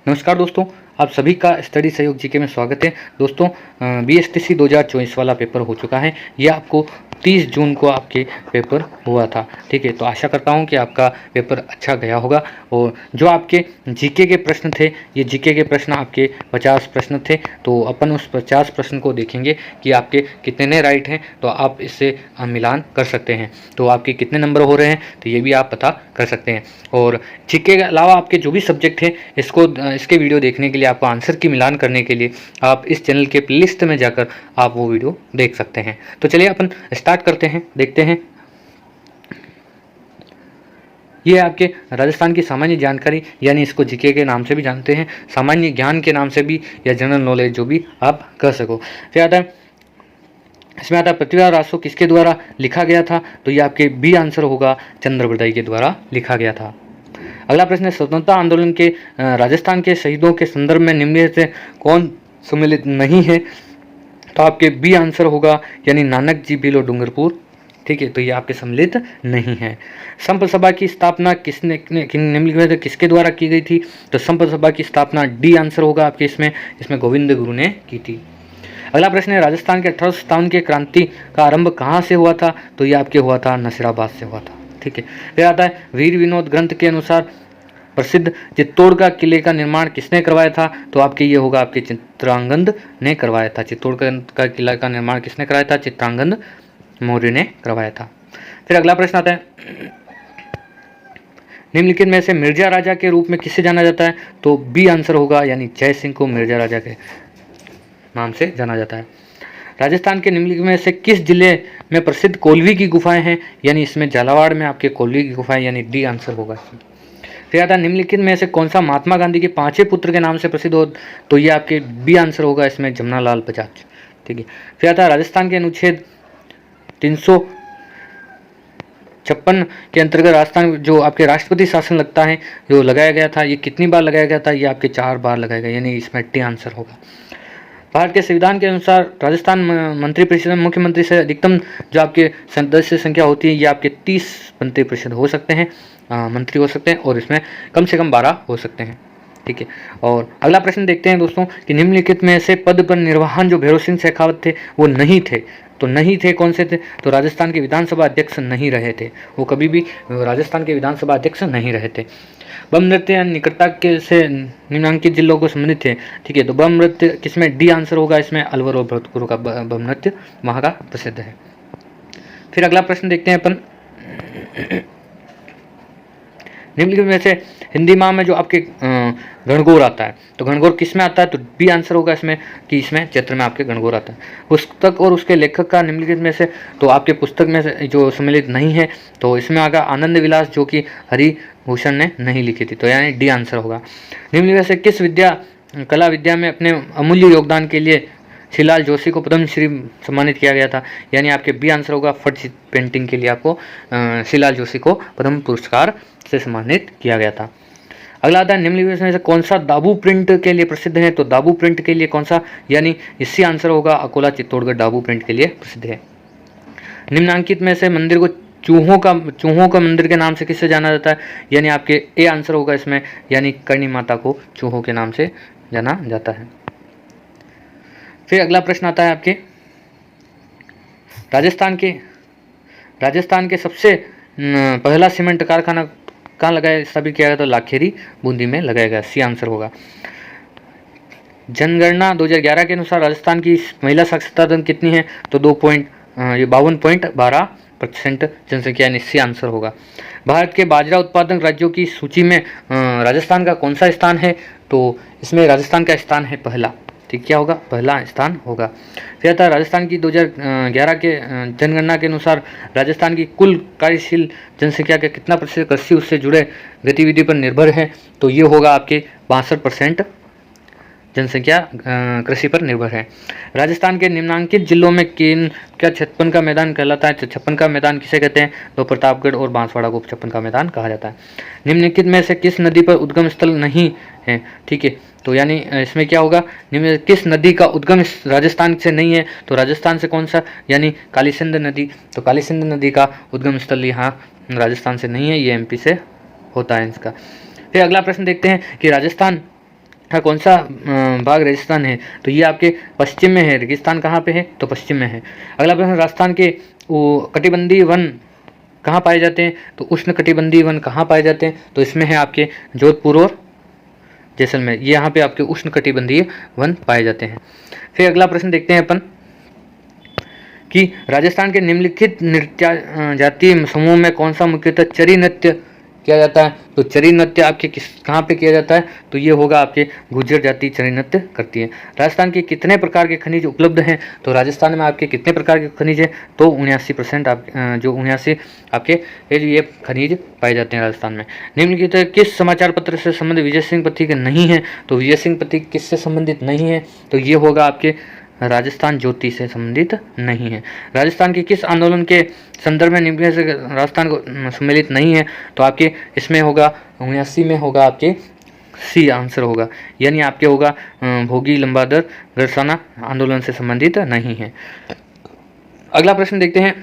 नमस्कार दोस्तों, आप सभी का स्टडी सहयोग जीके में स्वागत है। दोस्तों, बीएसटीसी 2024 वाला पेपर हो चुका है। यह आपको 30 जून को आपके पेपर हुआ था। ठीक है, तो आशा करता हूं कि आपका पेपर अच्छा गया होगा। और जो आपके जीके के प्रश्न थे, ये जीके के प्रश्न आपके 50 प्रश्न थे। तो अपन उस 50 प्रश्न को देखेंगे कि आपके कितने राइट हैं, तो आप इससे मिलान कर सकते हैं। तो आपके कितने नंबर हो रहे हैं, तो ये भी आप पता कर सकते हैं। और जीके के अलावा आपके जो भी सब्जेक्ट हैं, इसके वीडियो देखने के लिए, आपको आंसर की मिलान करने के लिए आप इस चैनल के प्लेलिस्ट में जाकर आप वो वीडियो देख सकते हैं। तो चलिए अपन स्टार्ट करते हैं, देखते हैं। ये आपके राजस्थान की सामान्य जानकारी, यानी इसको जीके के नाम से भी जानते हैं, सामान्य ज्ञान के नाम से भी, या जनरल नॉलेज जो भी आप कह सको। फिर आता है, इसमें आता है पृथ्वीराज रासो किसके द्वारा लिखा गया था, तो ये आपके बी आंसर होगा, चंद्रबरदाई के द्वारा लिखा गया था। अगला प्रश्न है, स्वतंत्रता आंदोलन के राजस्थान के शहीदों के संदर्भ में निम्न से कौन सम्मिलित नहीं है, तो आपके बी आंसर होगा, यानी नानक जी बिलो डूंगरपुर। ठीक है, तो ये आपके सम्मिलित नहीं है। संप सभा की स्थापना निम्नलिखित में किसके द्वारा की गई थी, तो संप सभा की स्थापना डी आंसर होगा आपके इसमें गोविंद गुरु ने की थी। अगला प्रश्न है, राजस्थान के 1857 के क्रांति का आरंभ कहाँ से हुआ था, तो ये आपके हुआ था नसीराबाद से हुआ था। ठीक है, फिर आता है, वीर विनोद ग्रंथ के अनुसार प्रसिद्ध चित्तौड़ का किले का निर्माण किसने करवाया था, तो आपके ये होगा, आपके चित्रांगद ने करवाया था। चित्तौड़ का किला का निर्माण किसने कराया था, चित्रांगद मौर्य ने करवाया था। फिर अगला प्रश्न आता है, निम्नलिखित में से मिर्जा राजा के रूप में किसे जाना जाता है, तो बी आंसर होगा, यानी जय सिंह को मिर्जा राजा के नाम से जाना जाता है। राजस्थान के निम्नलिखित में से किस जिले में प्रसिद्ध कोल्वी की गुफाएं हैं, यानी इसमें झालावाड़ में आपके कोल्वी की गुफाएं, यानी डी आंसर होगा। फिर आता है, निम्नलिखित में से कौन सा महात्मा गांधी के 5वें पुत्र के नाम से प्रसिद्ध हो, तो ये आपके बी आंसर होगा, इसमें जमनालाल बजाज। ठीक है, फिर आता है, राजस्थान के अनुच्छेद 356 के अंतर्गत राजस्थान जो आपके राष्ट्रपति शासन लगता है, जो लगाया गया था, ये कितनी बार लगाया गया था, ये आपके 4 बार लगाया गया, यानी इसमें टी आंसर होगा। भारत के संविधान के अनुसार राजस्थान मंत्रिपरिषद में मुख्यमंत्री से अधिकतम जो आपके सदस्य संख्या होती है, ये आपके 30 मंत्रिपरिषद हो सकते हैं, मंत्री हो सकते हैं, और इसमें कम से कम 12 हो सकते हैं। ठीक है, और अगला प्रश्न देखते हैं दोस्तों कि निम्नलिखित में से पद पर निर्वहन जो भैरव सिंह शेखावत थे वो नहीं थे, तो नहीं थे कौन से थे, तो राजस्थान के विधानसभा अध्यक्ष नहीं रहे थे, वो कभी भी राजस्थान के विधानसभा अध्यक्ष नहीं रहे थे। बम नृत्य निकटता के से निम्नांकित जिलों को संबंधित थे। ठीक है, तो बम नृत्य किसमें डी आंसर होगा, इसमें अलवर और भरतपुर का बम नृत्य वहाँ का प्रसिद्ध है। फिर अगला प्रश्न देखते हैं अपन, निम्नलिखित में से हिंदी माह में जो आपके गणगौर आता है, तो गणगौर किस में आता है, तो बी आंसर होगा इसमें, कि इसमें चैत्र में आपके गणगौर आता है। पुस्तक और उसके लेखक का निम्नलिखित में से, तो आपके पुस्तक में से जो सम्मिलित नहीं है, तो इसमें आगा आनंद विलास, जो कि हरिभूषण ने नहीं लिखी थी, तो यानी डी आंसर होगा। निम्नलिखित में से किस कला विद्या में अपने अमूल्य योगदान के लिए शिलाल जोशी को पद्मश्री सम्मानित किया गया था, यानी आपके बी आंसर होगा, फट पेंटिंग के लिए आपको शिलाल जोशी को पद्म पुरस्कार से सम्मानित किया गया था। अगला आता है, निम्नलिखित में से कौन सा दाबू प्रिंट के लिए प्रसिद्ध है, तो दाबू प्रिंट के लिए कौन सा, यानी इससे आंसर होगा, अकोला चित्तौड़गढ़ दाबू प्रिंट के लिए प्रसिद्ध है। निम्नांकित में से मंदिर को चूहों का मंदिर के नाम से किससे जाना जाता है, यानी आपके ए आंसर होगा इसमें, यानी करणी माता को चूहों के नाम से जाना जाता है। फिर अगला प्रश्न आता है आपके, राजस्थान के सबसे पहला सीमेंट कारखाना कहाँ लगाया स्थापित किया गया, तो लाखेरी बूंदी में लगाया गया, सी आंसर होगा। जनगणना 2011 के अनुसार राजस्थान की महिला साक्षरता दर कितनी है, तो 52.12% जनसंख्या, यानी सी आंसर होगा। भारत के बाजरा उत्पादक राज्यों की सूची में राजस्थान का कौन सा स्थान है, तो इसमें राजस्थान का स्थान है पहला। ठीक, क्या होगा, पहला स्थान होगा। फिर आता है, राजस्थान की 2011 के जनगणना के अनुसार राजस्थान की कुल कार्यशील जनसंख्या का कितना प्रतिशत कृषि उससे जुड़े गतिविधि पर निर्भर है, तो ये होगा आपके 62% जनसंख्या कृषि पर निर्भर है। राजस्थान के निम्नांकित जिलों में क्या 56 का मैदान कहलाता है, तो 56 का मैदान किसे कहते हैं, तो प्रतापगढ़ और बांसवाड़ा को 56 का मैदान कहा जाता है। निम्नलिखित में से किस नदी पर उद्गम स्थल नहीं है, ठीक है, तो यानी इसमें क्या होगा, निम्न किस नदी का उद्गम राजस्थान से नहीं है, तो राजस्थान से कौन सा, यानी कालीसिंध नदी, तो कालीसिंध नदी का उद्गम स्थल यहाँ राजस्थान से नहीं है, ये एमपी से होता है इसका। फिर अगला प्रश्न देखते हैं कि राजस्थान हाँ, कौन सा भाग राजस्थान है? तो ये आपके पश्चिम में है। रेगिस्तान कहाँ पे है? तो पश्चिम में है। अगला प्रश्न, राजस्थान के कटिबंधीय वन कहाँ पाए जाते हैं? तो उष्ण कटिबंधीय वन कहाँ पाए जाते हैं? तो इसमें है आपके जोधपुर और जैसलमेर। ये यहाँ पे आपके उष्ण कटिबंधीय वन पाए जाते हैं। फिर अगला प्रश्न देखते हैं अपन कि राजस्थान के निम्नलिखित नृत्य जातीय समूह में कौन सा मुख्यतः चरी नृत्य किया जाता है? तो चरी नृत्य आपके कहाँ पे किया जाता है? तो ये होगा आपके गुर्जर जाति चरी नृत्य करती है। राजस्थान के कितने प्रकार के खनिज उपलब्ध हैं? तो राजस्थान में आपके कितने प्रकार के खनिज हैं? तो 79% आप जो 79 आपके ये खनिज पाए जाते हैं राजस्थान में। निम्नलिखित किस समाचार पत्र से संबंधित विजय सिंह पत्रिक नहीं है? तो विजय सिंह पत्रिक किससे संबंधित नहीं है? तो ये होगा आपके राजस्थान ज्योति से संबंधित नहीं है। राजस्थान के किस आंदोलन के संदर्भ में निम्न से राजस्थान को सम्मिलित नहीं है? तो आपके इसमें होगा 79 में होगा आपके सी आंसर होगा, यानी आपके होगा भोगी लंबादर गरसाना आंदोलन से संबंधित नहीं है। अगला प्रश्न देखते हैं,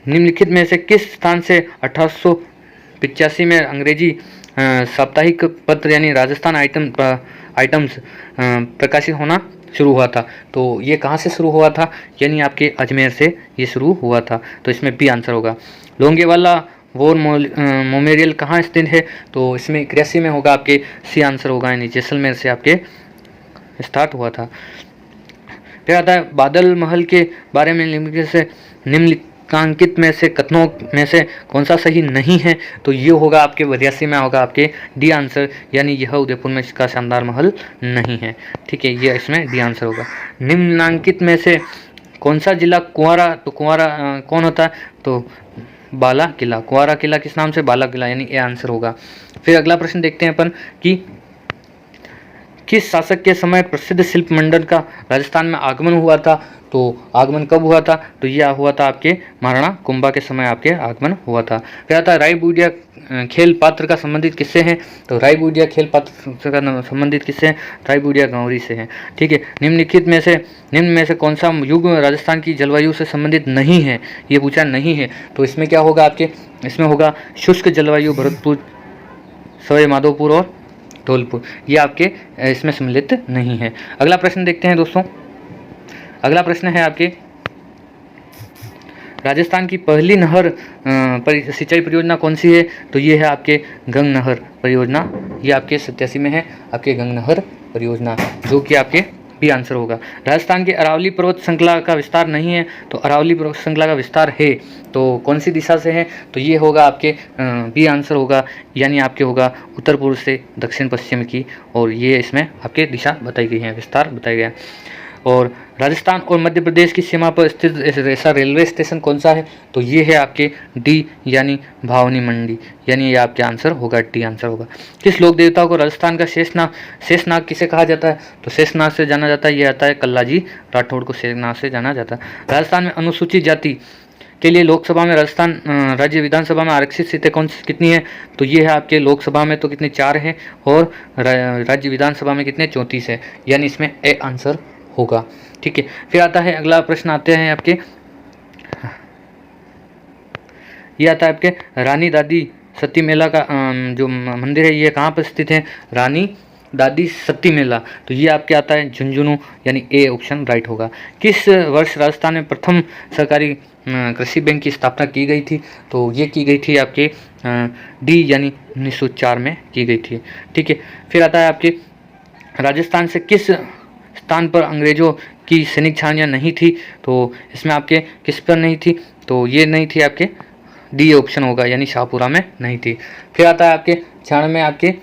निम्नलिखित में से किस स्थान से 1885 में अंग्रेजी साप्ताहिक पत्र यानी राजस्थान आइटम्स प्रकाशित होना शुरू हुआ था? तो ये कहाँ से शुरू हुआ था? यानी आपके अजमेर से ये शुरू हुआ था। तो इसमें बी आंसर होगा। लोंगेवाला वॉर मेमोरियल कहाँ स्थित है? तो इसमें 81 में होगा आपके सी आंसर होगा, यानी जैसलमेर से आपके स्टार्ट हुआ था। फिर आता है बादल महल के बारे में निम्नलिखित में से कथनों में से कौन सा सही नहीं है? तो ये होगा आपके 82 में होगा आपके डी आंसर, यानी यह उदयपुर में इसका शानदार महल नहीं है। ठीक है, ये इसमें डी आंसर होगा। निम्नांकित में से कौन सा जिला कुंवारा? तो कुंवारा कौन होता है? तो बाला किला। कुंवारा किला किस नाम से? बाला किला, यानी ए आंसर होगा। फिर अगला प्रश्न देखते हैं अपन कि किस शासक के समय प्रसिद्ध शिल्प मंडल का राजस्थान में आगमन हुआ था? तो आगमन कब हुआ था? तो यह हुआ था आपके महाराणा कुंभा के समय आपके आगमन हुआ था। फिर आता है राय बूडिया खेल पात्र का संबंधित किससे है? तो राय बूडिया खेल पात्र का संबंधित किससे है? राय बूडिया गौरी से है। ठीक है, निम्न में से कौन सा युग राजस्थान की जलवायु से संबंधित नहीं है? ये पूछा नहीं है, तो इसमें क्या होगा आपके? इसमें होगा शुष्क जलवायु भरतपुर, सवाई माधोपुर और धौलपुर, ये आपके इसमें सम्मिलित नहीं है। अगला प्रश्न देखते हैं दोस्तों। अगला प्रश्न है आपके, राजस्थान की पहली नहर सिंचाई परियोजना कौन सी है? तो ये है आपके गंग नहर परियोजना। ये आपके 87 में है आपके गंग नहर परियोजना, जो कि आपके बी आंसर होगा। राजस्थान के अरावली पर्वत श्रृंखला का विस्तार नहीं है? तो अरावली पर्वत श्रृंखला का विस्तार है, तो कौन सी दिशा से है? तो ये होगा आपके बी आंसर होगा, यानी आपके होगा उत्तर पूर्व से दक्षिण पश्चिम की, और ये इसमें आपके दिशा बताई गई है, विस्तार बताया गया है। और राजस्थान और मध्य प्रदेश की सीमा पर स्थित ऐसा रेलवे स्टेशन कौन सा है? तो ये है आपके डी, यानी भावनी मंडी, यानी ये आपके आंसर होगा, डी आंसर होगा। किस लोक देवता को राजस्थान का शेषनाग किसे कहा जाता है? तो शेषनाग से जाना जाता है, ये आता है कल्लाजी राठौड़ को शेषनाग से जाना जाता है। राजस्थान में अनुसूचित जाति के लिए लोकसभा में राजस्थान राज्य विधानसभा में आरक्षित सीटें कितनी है? तो ये है आपके लोकसभा में तो कितने 4 हैं, और राज्य विधानसभा में कितने 34 है, यानी इसमें ए आंसर होगा। ठीक है, फिर आता है अगला प्रश्न, आते हैं आपके, ये आता है आपके रानी दादी सती मेला का जो मंदिर है, ये कहाँ पर स्थित है? रानी दादी सती मेला, तो ये आपके आता है झुंझुनू, यानी ए ऑप्शन राइट होगा। किस वर्ष राजस्थान में प्रथम सरकारी कृषि बैंक की स्थापना की गई थी? तो ये की गई थी आपके डी, यानी 1904 में की गई थी। ठीक है, फिर आता है आपके राजस्थान से किस स्थान पर अंग्रेजों की सैनिक छावनियाँ नहीं थी? तो इसमें आपके किस पर नहीं थी? तो ये नहीं थी आपके डी ऑप्शन होगा, यानी शाहपुरा में नहीं थी। फिर आता है आपके 96 में आपके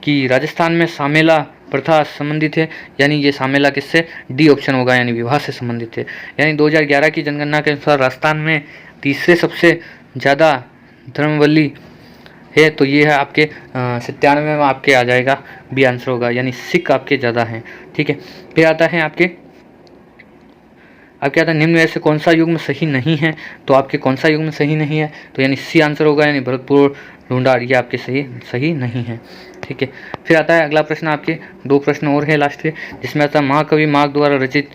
कि राजस्थान में सामेला प्रथा संबंधित है, यानी ये सामेला किससे? डी ऑप्शन होगा, यानी विवाह से संबंधित है। यानी 2011 की जनगणना के अनुसार राजस्थान में तीसरे सबसे ज़्यादा धर्मावलंबी है, तो ये है आपके 97 में आपके आ जाएगा, बी आंसर होगा, यानी सिख आपके ज़्यादा हैं। ठीक है, फिर आता है आपके आता है निम्न में से कौन सा युग्म सही नहीं है? तो आपके कौन सा युग्म सही नहीं है? तो यानी सी आंसर होगा, यानी भरतपुर ढूंढाड़, ये आपके सही नहीं है। ठीक है, फिर आता है अगला प्रश्न, आपके 2 प्रश्न और है लास्ट के, जिसमें आता है महाकवि माघ द्वारा रचित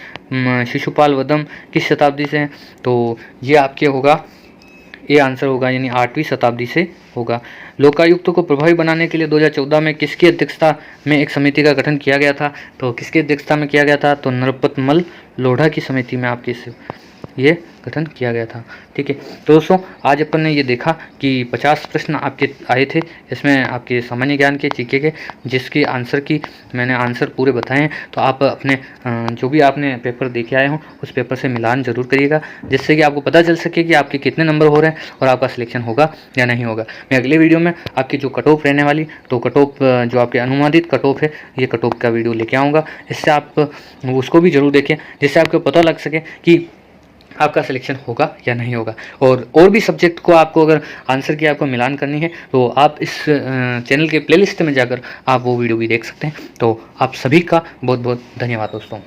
शिशुपाल वधम किस शताब्दी से है? तो ये आपके होगा ए आंसर होगा, यानी 8वीं शताब्दी से होगा। लोकायुक्त को प्रभावी बनाने के लिए 2014 में किसकी अध्यक्षता में एक समिति का गठन किया गया था? तो किसकी अध्यक्षता में किया गया था? तो नरपतमल लोढ़ा की समिति में आपकी ये गठन किया गया था। ठीक है, तो दोस्तों आज अपन ने ये देखा कि 50 प्रश्न आपके आए थे, इसमें आपके सामान्य ज्ञान के जीके के, जिसके आंसर की मैंने आंसर पूरे बताए हैं। तो आप अपने जो भी आपने पेपर देखे आए हों उस पेपर से मिलान जरूर करिएगा, जिससे कि आपको पता चल सके कि आपके कितने नंबर हो रहे हैं और आपका सिलेक्शन होगा या नहीं होगा। मैं अगले वीडियो में आपकी जो कट ऑफ रहने वाली, तो कट ऑफ जो आपके अनुमानित कट ऑफ है, ये कट ऑफ का वीडियो लेके आऊँगा। इससे आप उसको भी जरूर देखें, जिससे आपको पता लग सके कि आपका सिलेक्शन होगा या नहीं होगा। और भी सब्जेक्ट को आपको अगर आंसर की आपको मिलान करनी है तो आप इस चैनल के प्लेलिस्ट में जाकर आप वो वीडियो भी देख सकते हैं। तो आप सभी का बहुत बहुत धन्यवाद दोस्तों।